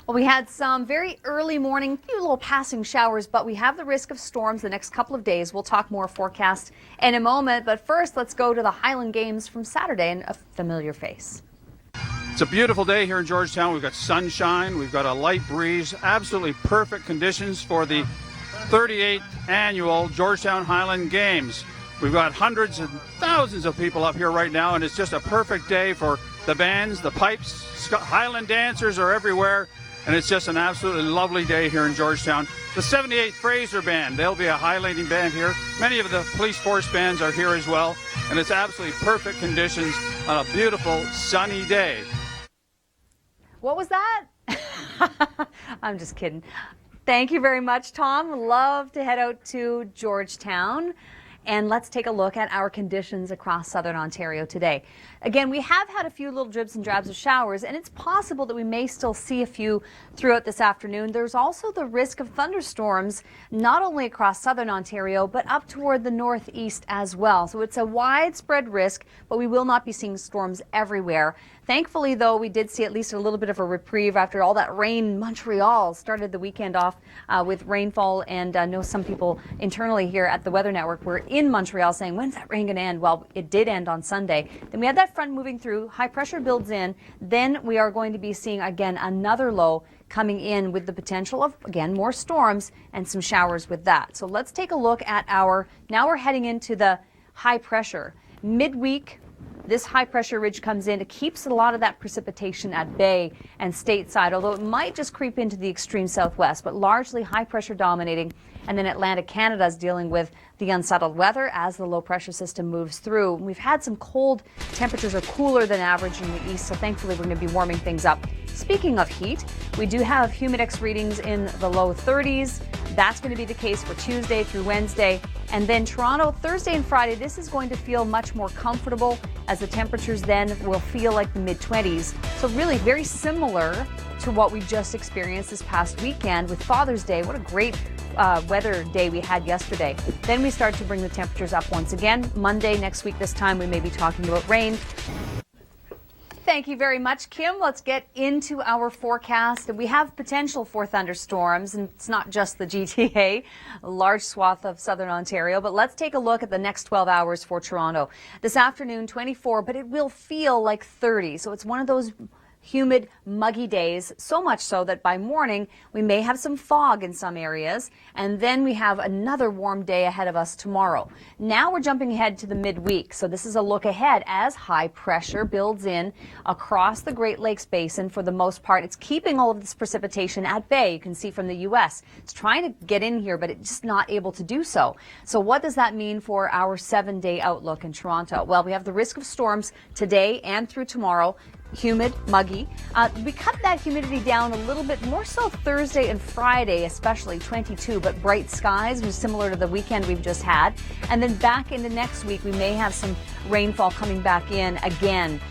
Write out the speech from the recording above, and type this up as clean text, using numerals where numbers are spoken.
Well, we had some very early morning, few little passing showers, but we have the risk of storms the next couple of days. We'll talk more forecast in a moment, but first let's go to the Highland Games from Saturday and a familiar face. It's a beautiful day here in Georgetown. We've got sunshine, we've got a light breeze, absolutely perfect conditions for the 38th annual Georgetown Highland Games. We've got hundreds and thousands of people up here right now, and it's just a perfect day for the bands, the pipes, Highland dancers are everywhere, and it's just an absolutely lovely day here in Georgetown. The 78th Fraser Band, they'll be a highlighting band here. Many of the police force bands are here as well, and it's absolutely perfect conditions on a beautiful sunny day. What was that? I'm just kidding. Thank you very much, Tom. Love to head out to Georgetown. And let's take a look at our conditions across southern Ontario today. Again, we have had a few little dribs and drabs of showers, and it's possible that we may still see a few throughout this afternoon. There's also the risk of thunderstorms, not only across southern Ontario, but up toward the northeast as well. So it's a widespread risk, but we will not be seeing storms everywhere. Thankfully, though, we did see at least a little bit of a reprieve after all that rain. Montreal started the weekend off with rainfall, and I know some people internally here at the Weather Network were in Montreal saying, when's that rain going to end? Well, it did end on Sunday. Then we had that front moving through, high pressure builds in. Then we are going to be seeing, again, another low coming in with the potential of, again, more storms and some showers with that. So let's take a look at now we're heading into the high pressure. Midweek, this high pressure ridge comes in. It keeps a lot of that precipitation at bay and stateside, although it might just creep into the extreme southwest, but largely high pressure dominating. And then Atlantic Canada is dealing with the unsettled weather as the low pressure system moves through. We've had some cold temperatures are cooler than average in the east, so thankfully we're going to be warming things up. Speaking of heat, we do have humidex readings in the low 30s. That's going to be the case for Tuesday through Wednesday. And then Toronto, Thursday and Friday, this is going to feel much more comfortable as the temperatures then will feel like the mid-20s. So really very similar to what we just experienced this past weekend with Father's Day. What a great weather day we had yesterday. Then we start to bring the temperatures up once again. Monday next week this time we may be talking about rain. Thank you very much, Kim. Let's get into our forecast. We have potential for thunderstorms, and it's not just the GTA, a large swath of southern Ontario, but let's take a look at the next 12 hours for Toronto. This afternoon, 24, but it will feel like 30, so it's one of those humid, muggy days, so much so that by morning we may have some fog in some areas, and then we have another warm day ahead of us tomorrow. Now we're jumping ahead to the midweek, so this is a look ahead as high pressure builds in across the Great Lakes Basin. For the most part, it's keeping all of this precipitation at bay. You can see from the U.S. It's trying to get in here, but it's just not able to do so. So what does that mean for our 7-day outlook in Toronto? Well, we have the risk of storms today and through tomorrow. Humid, muggy. We cut that humidity down a little bit more so Thursday and Friday, especially 22, but bright skies, which is similar to the weekend we've just had. And then back into next week, we may have some rainfall coming back in again.